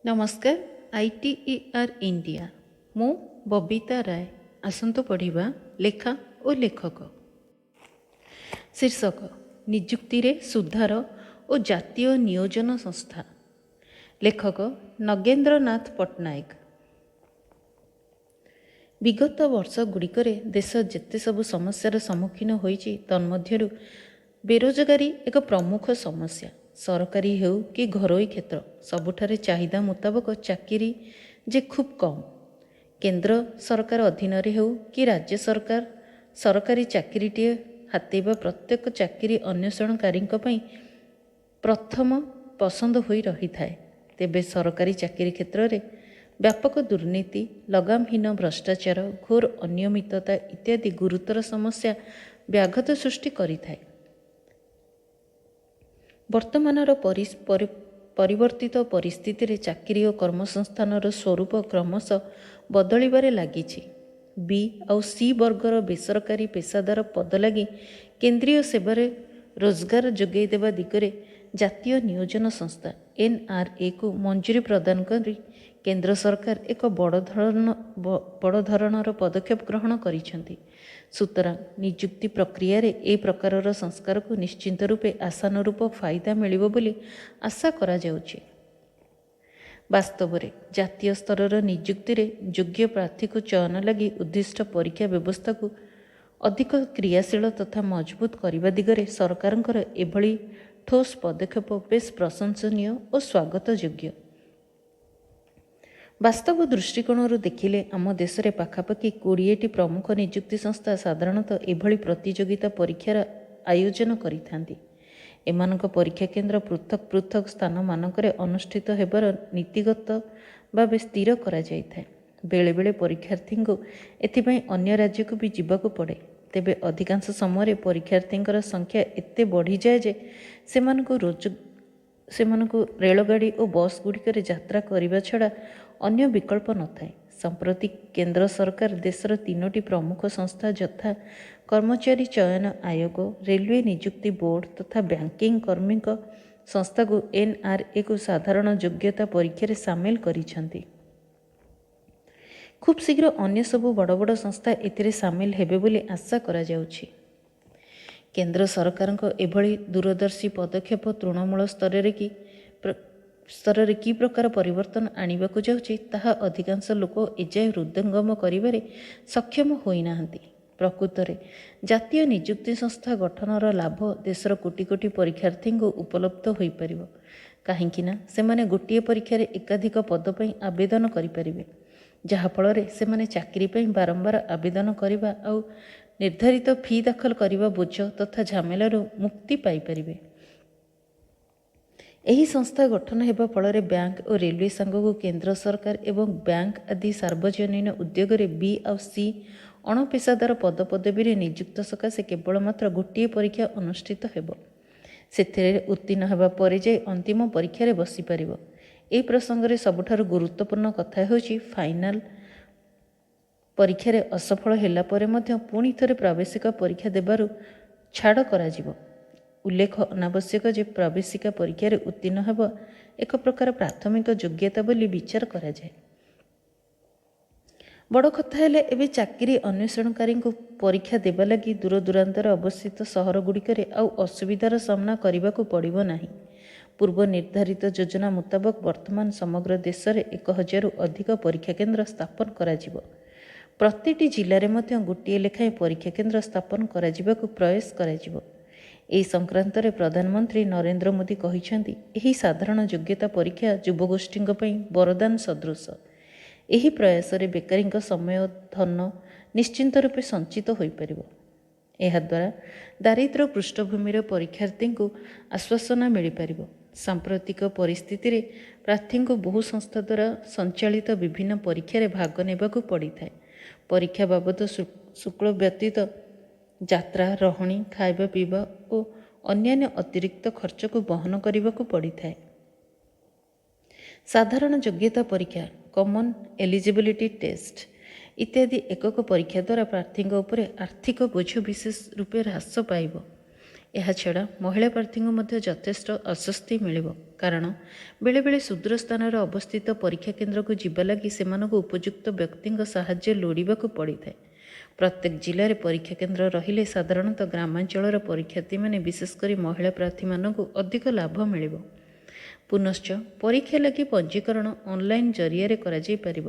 नमस्कार। ITER India मु बबिता राय आसंतु पढ़िबा लेखा और लेखक। शीर्षक निजुक्ति रे सुधार और जातीय नियोजन संस्था। लेखक नगेंद्र नाथ पट्टनायक। विगत वर्ष गुड़िकरे देश जेते सबु समस्यार सम्मुखीन होइछि तन्मध्यरु बेरोजगारी एक प्रमुख समस्या। सरकारी हेउ कि घरोई क्षेत्र सबुठारे चाहिदा मुताबक चाकिरी जे खूब कम। केंद्र सरकार अधीन हेउ कि राज्य सरकार सरकारी चाकिरीटीए हातेबा प्रत्येक चाकिरी अन्वेषणकारी प्रथम पसंद होई रही थाए। तेबे सरकारी चाकिरी क्षेत्र में व्यापक दुर्नीति, लगामहीन भ्रष्टाचार, घोर अनियमितता इत्यादि गुरुतर समस्या व्याघात सृष्टि करिथाए। वर्तमानर परिवर्तित परिस्थिति रे चाकिरी और कर्मसंस्थानर स्वरूप क्रमशः बदलिबारे लागिछि। बी आउ सी वर्गर बेसरकारी पेशादार पद लगी केंद्रीय सेवार रोजगार जोगै देवा दिगरे जातीय नियोजन संस्था NRA को मंजूरी प्रदान करी केंद्र सरकार एक बड़ धरणर पदक्षेप ग्रहण करिसेंति। सुतरां निजुक्ति प्रक्रिया रे ए प्रकारर संस्कार को निश्चिंत रूपे आशानुरूप फायदा मिलिबो बोली आशा करा जाउछि। वास्तव में जातीय स्तर निजुक्ति रे योग्य प्रार्थी को चयन लगी उद्दिष्ट परीक्षा व्यवस्था को अधिक क्रियाशील तथा मजबूत करने दिगरे सरकारଙ୍କର एभली ठोस पदक्षेप बेस प्रशंसनीय और स्वागत योग्य। वास्तव दृष्टिकोण देखिले आम देश में पाखापाखि 20टी प्रमुख निजुक्ति संस्था साधारणतः एभली प्रतियोगिता परीक्षार आयोजन करिथांती। एमानक परीक्षा केन्द्र पृथक पृथक स्थान मानकरे अनुष्ठित हेबार नीतिगत भाव स्थिर करा जायथाए। बेले बेले परीक्षार्थी को एथिपाई अन्य राज्य को भी जीवाकू पड़े। तेबे अधिकांश समय परीक्षार्थींकर संख्या एते बढ़ी जाए जे सेमानकु रेलगाड़ी और बस गुड़िकर यात्रा करने छड़ा अन्य विकल्प न थाए। संप्रति केंद्र सरकार देशर 3टी प्रमुख संस्था यथा कर्मचारी चयन आयोग, रेलवे निजुक्ति बोर्ड तथा बैंकिंग कर्मी संस्था को NRA को साधारण योग्यता परीक्षा सामिल करिसेंति। खूब शीघ्र अन्य सबु बड़ बड़ संस्था एथिरे सामिल हेबे बोली आशा करा जाउछि। केंद्र सरकार एभली दूरदर्शी पदक्षेप तृणमूल स्तर रे कि प्रकार परिवर्तन आनिबाकू जाउछि ताहा अधिकांश लोक एजाए हृदयंगम करिबारे सक्षम होई नाहंती। प्रकृत में जातीय निजुक्ति संस्था गठनर लाभ देशर कोटी कोटी परीक्षार्थी को उपलब्ध हो पारिबो। काहेकि ना सेमाने गोटिए परीक्षा एकाधिक पद पई आवेदन करिपारिबे, जहाँफल से चाकरी पई बारंबार आवेदन करने आउ निर्धारित फी दाखल करने बोझ तथा झमेलू मुक्ति पाइपारिबे। एही संस्था गठन हेबा फल बैंक और रेलवे संघ को केंद्र सरकार एवं बैंक आदि सार्वजनीन उद्योग में बी आउ सी अणपेशादार पदपदवी नियुक्त सकाशे केवल मात्र गोटे परीक्षा अनुष्ठित हेब। सेथिरे उत्तीर्ण हेबा परे जाय अंतिम परीक्षा रे बसी परिबो। ए प्रसंग रे सबुठारु गुरुत्वपूर्ण कथा हेउछि फाइनाल परीक्षा रे असफल हेला परे मध्य पुणी थरे प्रवेशिका परीक्षा देबारु छाड़ करा जिवो। उल्लेख अनावश्यक जे प्रवेशिका परीक्षा रे उत्तीर्ण हेबा एक प्रकार प्राथमिक योग्यता बोली विचार करा जाय। बड़ कथा हेले एबे चाकरी अन्वेषणकारी को परीक्षा देबा लगी दूर दूरांतर अवस्थित सहर गुड़िकरे आउ असुविधार सामना करने को पड़िबो नाही। पूर्व निर्धारित योजना मुताबक वर्तमान समग्र देश में 1000 अधिक परीक्षा केन्द्र स्थापन करा जिवो। प्रतिटी जिले में मध्य गोटे लेखाएं परीक्षा केन्द्र स्थापन करा जिबाकू प्रयास करा जिवो। एही संक्रांत रे प्रधानमंत्री नरेंद्र मोदी कहिसेंति एही साधारण योग्यता परीक्षा युवगोष्ठी वरदान सदृश। एही प्रयास रे बेकारी समय धन निश्चिंत रूपे संचित हो पारिबो। एहा द्वारा दारिद्र्य पृष्ठभूमि परीक्षार्थी को आश्वासना मिल पारिबो। सांप्रतिक परिस्थिति रे प्रार्थी को बहु संस्था द्वारा संचालित विभिन्न परीक्षा रे भाग नेबाकू पड़ी थाए। परीक्षा बाबद शुल्क व्यतीत यात्रा, रहणी, खाइबा पीवा और अन्यान्य अतिरिक्त खर्च को बहन करने को पड़ी थाए। साधारण योग्यता परीक्षा, कॉमन एलिजिबिलिटी टेस्ट इत्यादि एकक परीक्षा द्वारा प्रार्थी उपर आर्थिक बोझ विशेष रूपे ह्रास पाइब। ଏହାଛଡ଼ା ମହିଳା ପ୍ରାର୍ଥୀଙ୍କୁ ମଧ୍ୟ ଯଥେଷ୍ଟ ଆଶ୍ୱସ୍ତି ମିଳିବ, କାରଣ ବେଳେବେଳେ ସୁଦୂର ସ୍ଥାନରେ ଅବସ୍ଥିତ ପରୀକ୍ଷା କେନ୍ଦ୍ରକୁ ଯିବା ଲାଗି ସେମାନଙ୍କୁ ଉପଯୁକ୍ତ ବ୍ୟକ୍ତିଙ୍କ ସାହାଯ୍ୟ ଲୋଡ଼ିବାକୁ ପଡ଼ିଥାଏ। ପ୍ରତ୍ୟେକ ଜିଲ୍ଲାରେ ପରୀକ୍ଷା କେନ୍ଦ୍ର ରହିଲେ ସାଧାରଣତଃ ଗ୍ରାମାଞ୍ଚଳର ପରୀକ୍ଷାର୍ଥୀମାନେ ବିଶେଷ କରି ମହିଳା ପ୍ରାର୍ଥୀମାନଙ୍କୁ ଅଧିକ ଲାଭ ମିଳିବ। ପୁନଶ୍ଚ ପରୀକ୍ଷା ଲାଗି ପଞ୍ଜୀକରଣ ଅନଲାଇନ୍ ଜରିଆରେ କରାଯାଇପାରିବ।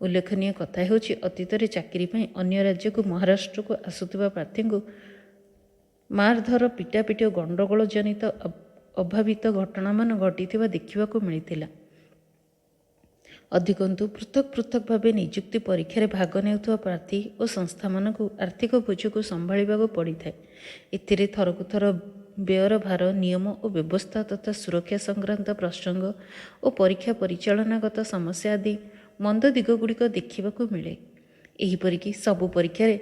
ଉଲ୍ଲେଖନୀୟ କଥା ହେଉଛି, ଅତୀତରେ ଚାକିରି ପାଇଁ ଅନ୍ୟ ରାଜ୍ୟକୁ ମହାରାଷ୍ଟ୍ରକୁ ଆସୁଥିବା ପ୍ରାର୍ଥୀଙ୍କୁ ମାରଧର, ପିଟାପିଟି ଓ ଗଣ୍ଡଗୋଳ ଜନିତ ଅଭାବିତ ଘଟଣାମାନ ଘଟିଥିବା ଦେଖିବାକୁ ମିଳିଥିଲା। ଅଧିକନ୍ତୁ ପୃଥକ ପୃଥକ ଭାବେ ନିଯୁକ୍ତି ପରୀକ୍ଷାରେ ଭାଗ ନେଉଥିବା ପ୍ରାର୍ଥୀ ଓ ସଂସ୍ଥାମାନଙ୍କୁ ଆର୍ଥିକ ବୋଝକୁ ସମ୍ଭାଳିବାକୁ ପଡ଼ିଥାଏ। ଏଥିରେ ଥରକୁ ଥର ବ୍ୟୟର ଭାର, ନିୟମ ଓ ବ୍ୟବସ୍ଥା ତଥା ସୁରକ୍ଷା ସଂକ୍ରାନ୍ତ ପ୍ରସଙ୍ଗ ଓ ପରୀକ୍ଷା ପରିଚାଳନାଗତ ସମସ୍ୟା ଆଦି ମନ୍ଦ ଦିଗଗୁଡ଼ିକ ଦେଖିବାକୁ ମିଳେ। ଏହିପରିକି ସବୁ ପରୀକ୍ଷାରେ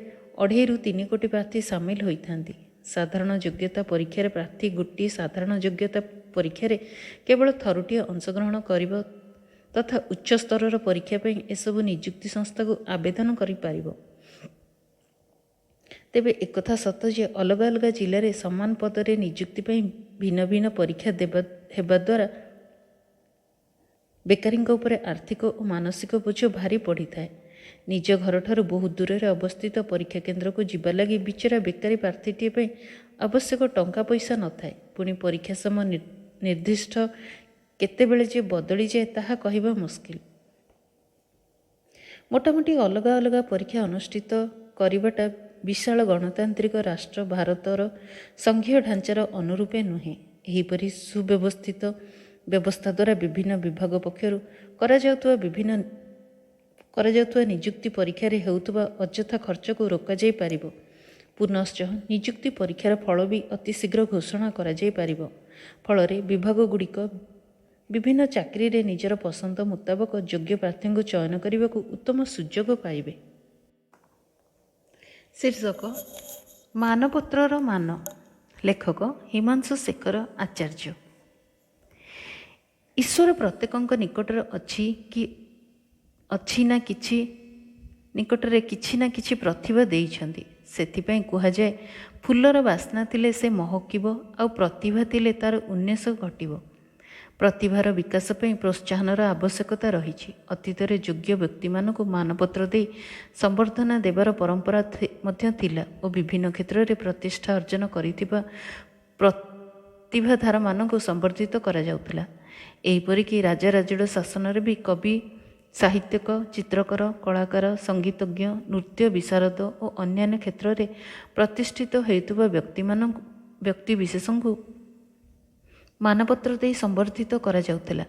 2.5ରୁ 3 କୋଟି ପ୍ରାର୍ଥୀ ସାମିଲ ହୋଇଥାନ୍ତି। ସାଧାରଣ ଯୋଗ୍ୟତା ପରୀକ୍ଷାରେ ପ୍ରାର୍ଥୀ ଗୋଟିଏ ସାଧାରଣ ଯୋଗ୍ୟତା ପରୀକ୍ଷାରେ କେବଳ ଥରୁଟିଏ ଅଂଶଗ୍ରହଣ କରିବ ତଥା ଉଚ୍ଚ ସ୍ତରର ପରୀକ୍ଷା ପାଇଁ ଏସବୁ ନିଯୁକ୍ତି ସଂସ୍ଥାକୁ ଆବେଦନ କରିପାରିବ। ତେବେ ଏକଥା ସତ ଯେ ଅଲଗା ଅଲଗା ଜିଲ୍ଲାରେ ସମାନ ପଦରେ ନିଯୁକ୍ତି ପାଇଁ ଭିନ୍ନ ଭିନ୍ନ ପରୀକ୍ଷା ହେବା ଦ୍ୱାରା ବେକାରୀଙ୍କ ଉପରେ ଆର୍ଥିକ ଓ ମାନସିକ ବୋଝ ଭାରି ପଡ଼ିଥାଏ। ନିଜ ଘରଠାରୁ ବହୁ ଦୂରରେ ଅବସ୍ଥିତ ପରୀକ୍ଷା କେନ୍ଦ୍ରକୁ ଯିବା ଲାଗି ବିଚରା ବେକାରୀ ପ୍ରାର୍ଥୀଟିଏ ପାଇଁ ଆବଶ୍ୟକ ଟଙ୍କା ପଇସା ନଥାଏ। ପୁଣି ପରୀକ୍ଷା ସମୟ ନିର୍ଦ୍ଦିଷ୍ଟ କେତେବେଳେ ଯେ ବଦଳିଯାଏ ତାହା କହିବା ମୁସ୍କିଲ। ମୋଟାମୋଟି ଅଲଗା ଅଲଗା ପରୀକ୍ଷା ଅନୁଷ୍ଠିତ କରିବାଟା ବିଶାଳ ଗଣତାନ୍ତ୍ରିକ ରାଷ୍ଟ୍ର ଭାରତର ସଂଘୀୟ ଢାଞ୍ଚାର ଅନୁରୂପେ ନୁହେଁ। ଏହିପରି ସୁବ୍ୟବସ୍ଥିତ ବ୍ୟବସ୍ଥା ଦ୍ୱାରା ବିଭିନ୍ନ ବିଭାଗ ପକ୍ଷରୁ କରାଯାଉଥିବା ନିଯୁକ୍ତି ପରୀକ୍ଷାରେ ହେଉଥିବା ଅଯଥା ଖର୍ଚ୍ଚକୁ ରୋକାଯାଇ ପାରିବ। ପୁନଶ୍ଚ ନିଯୁକ୍ତି ପରୀକ୍ଷାର ଫଳ ବି ଅତି ଶୀଘ୍ର ଘୋଷଣା କରାଯାଇପାରିବ। ଫଳରେ ବିଭାଗଗୁଡ଼ିକ ବିଭିନ୍ନ ଚାକିରିରେ ନିଜର ପସନ୍ଦ ମୁତାବକ ଯୋଗ୍ୟ ପ୍ରାର୍ଥୀଙ୍କୁ ଚୟନ କରିବାକୁ ଉତ୍ତମ ସୁଯୋଗ ପାଇବେ। ଶୀର୍ଷକ ମାନପତ୍ରର ମାନ। ଲେଖକ ହିମାଂଶୁ ଶେଖର ଆଚାର୍ଯ୍ୟ। ଈଶ୍ୱର ପ୍ରତ୍ୟେକଙ୍କ ନିକଟରେ କିଛି ନା କିଛି ପ୍ରତିଭା ଦେଇଛନ୍ତି। ସେଥିପାଇଁ କୁହାଯାଏ, ଫୁଲର ବାସ୍ନା ଥିଲେ ସେ ମହକିବ, ଆଉ ପ୍ରତିଭା ଥିଲେ ତାର ଉନ୍ମେଷ ଘଟିବ। ପ୍ରତିଭାର ବିକାଶ ପାଇଁ ପ୍ରୋତ୍ସାହନର ଆବଶ୍ୟକତା ରହିଛି। ଅତୀତରେ ଯୋଗ୍ୟ ବ୍ୟକ୍ତିମାନଙ୍କୁ ମାନପତ୍ର ଦେଇ ସମ୍ବର୍ଦ୍ଧନା ଦେବାର ପରମ୍ପରା ମଧ୍ୟ ଥିଲା ଓ ବିଭିନ୍ନ କ୍ଷେତ୍ରରେ ପ୍ରତିଷ୍ଠା ଅର୍ଜନ କରିଥିବା ପ୍ରତିଭାଧାରମାନଙ୍କୁ ସମ୍ବର୍ଦ୍ଧିତ କରାଯାଉଥିଲା। ଏହିପରିକି ରାଜାରାଜୁଡ଼ ଶାସନରେ ବି କବି, ସାହିତ୍ୟକ, ଚିତ୍ରକର, କଳାକାର, ସଙ୍ଗୀତଜ୍ଞ, ନୃତ୍ୟ ବିଶାରଦ ଓ ଅନ୍ୟାନ୍ୟ କ୍ଷେତ୍ରରେ ପ୍ରତିଷ୍ଠିତ ହେଉଥିବା ବ୍ୟକ୍ତିବିଶେଷଙ୍କୁ ମାନପତ୍ର ଦେଇ ସମ୍ବର୍ଦ୍ଧିତ କରାଯାଉଥିଲା।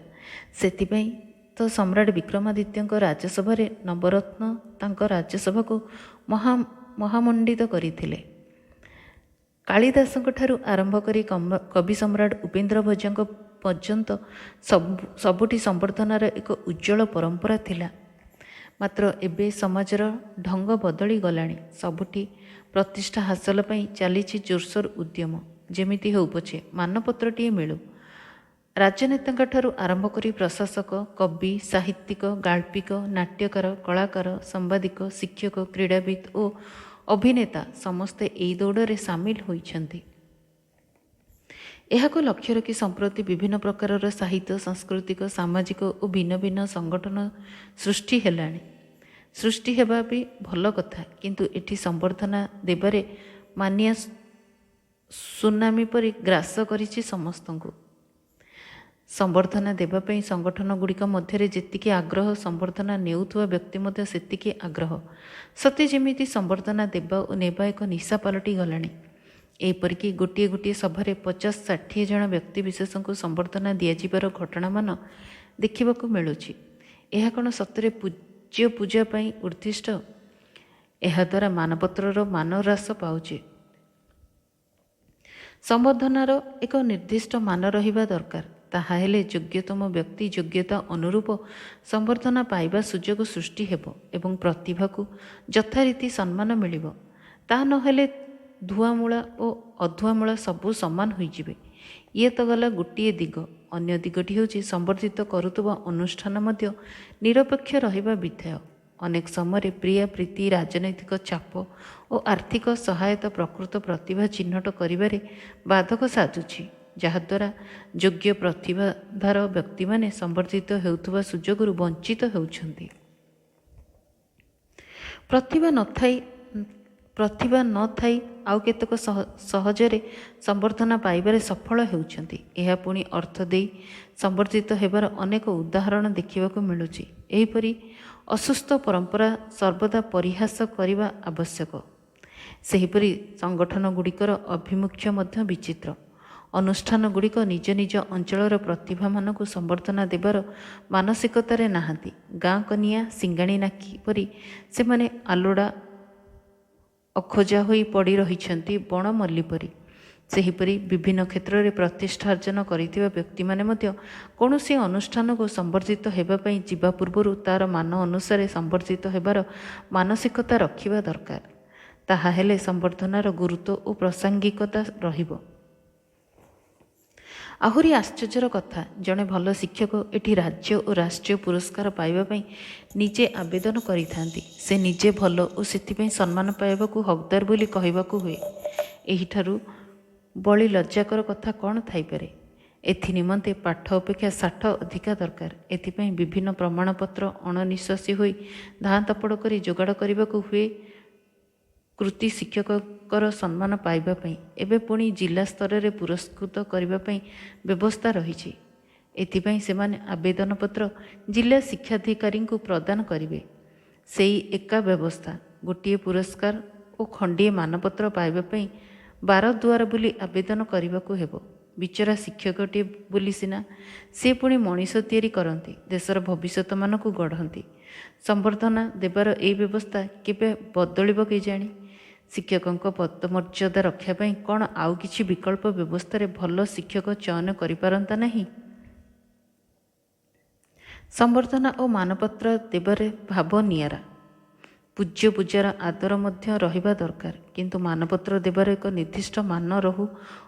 ସେଥିପାଇଁ ତ ସମ୍ରାଟ ବିକ୍ରମାଦିତ୍ୟଙ୍କ ରାଜସଭାରେ ନବରତ୍ନ ତାଙ୍କ ରାଜସଭାକୁ ମହାମଣ୍ଡିତ କରିଥିଲେ। କାଳିଦାସଙ୍କ ଠାରୁ ଆରମ୍ଭ କରି କବି ସମ୍ରାଟ ଉପେନ୍ଦ୍ର ଭଞ୍ଜଙ୍କ ପର୍ଯ୍ୟନ୍ତ ସବୁଠି ସମ୍ବର୍ଦ୍ଧନାର ଏକ ଉଜ୍ଜ୍ୱଳ ପରମ୍ପରା ଥିଲା। ମାତ୍ର ଏବେ ସମାଜର ଢଙ୍ଗ ବଦଳି ଗଲାଣି। ସବୁଠି ପ୍ରତିଷ୍ଠା ହାସଲ ପାଇଁ ଚାଲିଛି ଜୋରସୋର ଉଦ୍ୟମ। ଯେମିତି ହେଉ ପଛେ ମାନପତ୍ରଟିଏ ମିଳୁ। ରାଜନେତାଙ୍କ ଠାରୁ ଆରମ୍ଭ କରି ପ୍ରଶାସକ, କବି, ସାହିତ୍ୟିକ, ଗାଳ୍ପିକ, ନାଟ୍ୟକାର, କଳାକାର, ସାମ୍ବାଦିକ, ଶିକ୍ଷକ, କ୍ରୀଡ଼ାବିତ୍ ଓ ଅଭିନେତା ସମସ୍ତେ ଏହି ଦୌଡ଼ରେ ସାମିଲ ହୋଇଛନ୍ତି। ଏହାକୁ ଲକ୍ଷ୍ୟ ରଖି ସମ୍ପ୍ରତି ବିଭିନ୍ନ ପ୍ରକାରର ସାହିତ୍ୟ, ସାଂସ୍କୃତିକ, ସାମାଜିକ ଓ ଭିନ୍ନ ଭିନ୍ନ ସଂଗଠନ ସୃଷ୍ଟି ହେବା ବି ଭଲ କଥା। କିନ୍ତୁ ଏଠି ସମ୍ବର୍ଦ୍ଧନା ଦେବାରେ ମାନିଆ ସୁନାମି ପରି ଗ୍ରାସ କରିଛି ସମସ୍ତଙ୍କୁ। ସମ୍ବର୍ଦ୍ଧନା ଦେବା ପାଇଁ ସଂଗଠନ ଗୁଡ଼ିକ ମଧ୍ୟରେ ଯେତିକି ଆଗ୍ରହ, ସମ୍ବର୍ଦ୍ଧନା ନେଉଥିବା ବ୍ୟକ୍ତି ମଧ୍ୟ ସେତିକି ଆଗ୍ରହ। ସତେ ଯେମିତି ସମ୍ବର୍ଦ୍ଧନା ଦେବା ଓ ନେବା ଏକ ନିଶା ପାଲଟି ଗଲାଣି। ଏହିପରିକି ଗୋଟିଏ ସଭାରେ 50-60 ଜଣ ବ୍ୟକ୍ତିବିଶେଷଙ୍କୁ ସମ୍ବର୍ଦ୍ଧନା ଦିଆଯିବାର ଘଟଣାମାନ ଦେଖିବାକୁ ମିଳୁଛି। ଏହା କ'ଣ ସତରେ ପୂଜା ପାଇଁ ଉଦ୍ଦିଷ୍ଟ? ଏହାଦ୍ୱାରା ମାନପତ୍ରର ମାନ ହ୍ରାସ ପାଉଛି। ସମ୍ବର୍ଦ୍ଧନାର ଏକ ନିର୍ଦ୍ଦିଷ୍ଟ ମାନ ରହିବା ଦରକାର। ତାହା ହେଲେ ଯୋଗ୍ୟତମ ବ୍ୟକ୍ତି ଯୋଗ୍ୟତା ଅନୁରୂପ ସମ୍ବର୍ଦ୍ଧନା ପାଇବା ସୁଯୋଗ ସୃଷ୍ଟି ହେବ ଏବଂ ପ୍ରତିଭାକୁ ଯଥାରୀତି ସମ୍ମାନ ମିଳିବ। ତାହା ନହେଲେ ଧୁଆମୂଳା ଓ ଅଧୁଆମୂଳା ସବୁ ସମାନ ହୋଇଯିବେ। ଇଏ ତ ଗଲା ଗୋଟିଏ ଦିଗ। ଅନ୍ୟ ଦିଗଟି ହେଉଛି ସମ୍ବର୍ଦ୍ଧିତ କରୁଥିବା ଅନୁଷ୍ଠାନ ମଧ୍ୟ ନିରପେକ୍ଷ ରହିବା ବିଧେୟ। ଅନେକ ସମୟରେ ପ୍ରିୟା ପ୍ରୀତି ରାଜନୈତିକ ଚାପ ଓ ଆର୍ଥିକ ସହାୟତା ପ୍ରକୃତ ପ୍ରତିଭା ଚିହ୍ନଟ କରିବାରେ ବାଧକ ସାଜୁଛି, ଯାହାଦ୍ୱାରା ଯୋଗ୍ୟ ପ୍ରତିଭାଧାର ବ୍ୟକ୍ତିମାନେ ସମ୍ବର୍ଦ୍ଧିତ ହେଉଥିବା ସୁଯୋଗରୁ ବଞ୍ଚିତ ହେଉଛନ୍ତି। ପ୍ରତିଭା ନଥାଇ ଆଉ କେତେକ ସହଜରେ ସମ୍ବର୍ଦ୍ଧନା ପାଇବାରେ ସଫଳ ହେଉଛନ୍ତି। ଏହା ପୁଣି ଅର୍ଥ ଦେଇ ସମ୍ବର୍ଦ୍ଧିତ ହେବାର ଅନେକ ଉଦାହରଣ ଦେଖିବାକୁ ମିଳୁଛି। ଏହିପରି ଅସୁସ୍ଥ ପରମ୍ପରା ସର୍ବଦା ପରିହାସ କରିବା ଆବଶ୍ୟକ। ସେହିପରି ସଂଗଠନଗୁଡ଼ିକର ଆଭିମୁଖ୍ୟ ମଧ୍ୟ ବିଚିତ୍ର। ଅନୁଷ୍ଠାନଗୁଡ଼ିକ ନିଜ ନିଜ ଅଞ୍ଚଳର ପ୍ରତିଭାମାନଙ୍କୁ ସମ୍ବର୍ଦ୍ଧନା ଦେବାର ମାନସିକତାରେ ନାହାନ୍ତି। ଗାଁ କନିଆ ସିଙ୍ଗାଣି ନାକି ପରି ସେମାନେ ଆଲୋଡ଼ା ଅଖୋଜା ହୋଇ ପଡ଼ି ରହିଛନ୍ତି ବଣ ମଲ୍ଲି ପରି। ସେହିପରି ବିଭିନ୍ନ କ୍ଷେତ୍ରରେ ପ୍ରତିଷ୍ଠା ଅର୍ଜନ କରିଥିବା ବ୍ୟକ୍ତିମାନେ ମଧ୍ୟ କୌଣସି ଅନୁଷ୍ଠାନକୁ ସମ୍ବର୍ଦ୍ଧିତ ହେବା ପାଇଁ ଯିବା ପୂର୍ବରୁ ତା'ର ମାନ ଅନୁସାରେ ସମ୍ବର୍ଦ୍ଧିତ ହେବାର ମାନସିକତା ରଖିବା ଦରକାର। ତାହା ହେଲେ ସମ୍ବର୍ଦ୍ଧନାର ଗୁରୁତ୍ୱ ଓ ପ୍ରାସଙ୍ଗିକତା ରହିବ। ଆହୁରି ଆଶ୍ଚର୍ଯ୍ୟର କଥା, ଜଣେ ଭଲ ଶିକ୍ଷକ ଏଠି ରାଜ୍ୟ ଓ ରାଷ୍ଟ୍ରୀୟ ପୁରସ୍କାର ପାଇବା ପାଇଁ ନିଜେ ଆବେଦନ କରିଥାନ୍ତି। ସେ ନିଜେ ଭଲ ଓ ସେଥିପାଇଁ ସମ୍ମାନ ପାଇବାକୁ ହକଦାର ବୋଲି କହିବାକୁ ହୁଏ। ଏହିଠାରୁ ବଳି ଲଜ୍ଜାକର କଥା କ'ଣ ଥାଇପାରେ? ଏଥିନିମନ୍ତେ ପାଠ ଅପେକ୍ଷା ଶାଠ ଅଧିକା ଦରକାର। ଏଥିପାଇଁ ବିଭିନ୍ନ ପ୍ରମାଣପତ୍ର ଅଣନିଶ୍ୱାସୀ ହୋଇ ଧାଁ ତପଡ଼ କରି ଯୋଗାଡ଼ କରିବାକୁ ହୁଏ। କୃତି ଶିକ୍ଷକଙ୍କର ସମ୍ମାନ ପାଇବା ପାଇଁ ଏବେ ପୁଣି ଜିଲ୍ଲା ସ୍ତରରେ ପୁରସ୍କୃତ କରିବା ପାଇଁ ବ୍ୟବସ୍ଥା ରହିଛି। ଏଥିପାଇଁ ସେମାନେ ଆବେଦନପତ୍ର ଜିଲ୍ଲା ଶିକ୍ଷାଧିକାରୀଙ୍କୁ ପ୍ରଦାନ କରିବେ। ସେଇ ଏକା ବ୍ୟବସ୍ଥା। ଗୋଟିଏ ପୁରସ୍କାର ଓ ଖଣ୍ଡିଏ ମାନପତ୍ର ପାଇବା ପାଇଁ 12 ଦୁଆର ବୁଲି ଆବେଦନ କରିବାକୁ ହେବ। ବିଚରା ଶିକ୍ଷକଟିଏ ବୋଲି ସିନା, ସେ ପୁଣି ମଣିଷ ତିଆରି କରନ୍ତି, ଦେଶର ଭବିଷ୍ୟତମାନଙ୍କୁ ଗଢ଼ନ୍ତି। ସମ୍ବର୍ଦ୍ଧନା ଦେବାର ଏହି ବ୍ୟବସ୍ଥା କେବେ ବଦଳିବ କେଜାଣି? ଶିକ୍ଷକଙ୍କ ପଦମର୍ଯ୍ୟାଦା ରକ୍ଷା ପାଇଁ କ'ଣ ଆଉ କିଛି ବିକଳ୍ପ ବ୍ୟବସ୍ଥାରେ ଭଲ ଶିକ୍ଷକ ଚୟନ କରିପାରନ୍ତା ନାହିଁ? ସମ୍ବର୍ଦ୍ଧନା ଓ ମାନପତ୍ର ଦେବାରେ ଭାବ ନିଆରା। ପୂଜ୍ୟ ପୂଜାର ଆଦର ମଧ୍ୟ ରହିବା ଦରକାର। କିନ୍ତୁ ମାନପତ୍ର ଦେବାର ଏକ ନିର୍ଦ୍ଦିଷ୍ଟ ମାନ ରହୁ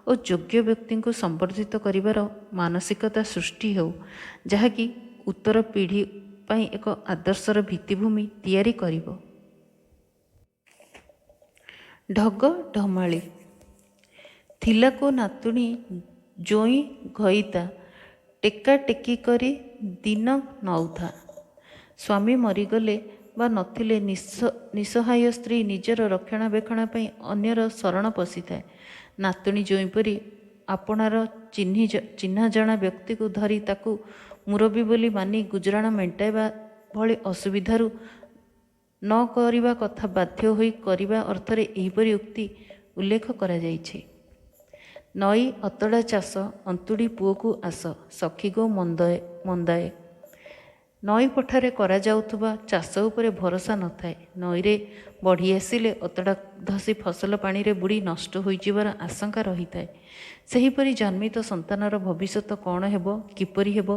ଓ ଯୋଗ୍ୟ ବ୍ୟକ୍ତିଙ୍କୁ ସମ୍ବର୍ଦ୍ଧିତ କରିବାର ମାନସିକତା ସୃଷ୍ଟି ହେଉ, ଯାହାକି ଉତ୍ତର ପିଢ଼ି ପାଇଁ ଏକ ଆଦର୍ଶର ଭିତ୍ତିଭୂମି ତିଆରି କରିବ। ଢଗ ଢମାଳି ଥିଲା କୋ ନାତୁଣୀ ଜୋଇଁ ଘଇତା, ଟେକା ଟେକି କରି ଦିନ ନଉଥା। ସ୍ୱାମୀ ମରିଗଲେ ବା ନଥିଲେ ନିଃସହାୟ ସ୍ତ୍ରୀ ନିଜର ରକ୍ଷଣାବେକ୍ଷଣ ପାଇଁ ଅନ୍ୟର ଶରଣ ପଶିଥାଏ। ନାତୁଣୀ ଜୋଇଁ ପରି ଆପଣାର ଚିହ୍ନା ଜଣା ବ୍ୟକ୍ତିକୁ ଧରି ତାକୁ ମୁରବୀ ବୋଲି ମାନି ଗୁଜରାଣ ମେଣ୍ଟାଇବା ଭଳି ଅସୁବିଧାରୁ ନ କରିବା କଥା ବାଧ୍ୟ ହୋଇ କରିବା ଅର୍ଥରେ ଏହିପରି ଉକ୍ତି ଉଲ୍ଲେଖ କରାଯାଇଛି। ନଈ ଅତଡ଼ା ଚାଷ, ଅନ୍ତୁଡ଼ି ପୁଅକୁ ଆସ, ସଖୀ ଗୋ ମନ୍ଦାଏ। ନଈ ପଠାରେ କରାଯାଉଥିବା ଚାଷ ଉପରେ ଭରସା ନଥାଏ। ନଈରେ ବଢ଼ି ଆସିଲେ ଅତଡ଼ା ଧସି ଫସଲ ପାଣିରେ ବୁଡ଼ି ନଷ୍ଟ ହୋଇଯିବାର ଆଶଙ୍କା ରହିଥାଏ। ସେହିପରି ଜନ୍ମିତ ସନ୍ତାନର ଭବିଷ୍ୟତ କ'ଣ ହେବ, କିପରି ହେବ,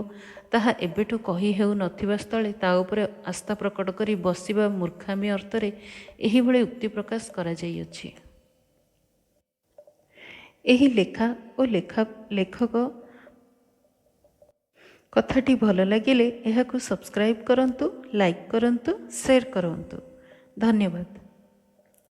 ତାହା ଏବେଠୁ କହି ହେଉ ନଥିବା ସ୍ଥଳେ ତା ଉପରେ ଆସ୍ଥା ପ୍ରକଟ କରି ବସିବା ମୂର୍ଖାମି ଅର୍ଥରେ ଏହିଭଳି ଉକ୍ତି ପ୍ରକାଶ କରାଯାଇଅଛି। ଏହି ଲେଖା ଓ ଲେଖକ କଥାଟି ଭଲ ଲାଗିଲେ ଏହାକୁ ସବସ୍କ୍ରାଇବ୍ କରନ୍ତୁ, ଲାଇକ୍ କରନ୍ତୁ, ସେୟାର କରନ୍ତୁ। ଧନ୍ୟବାଦ।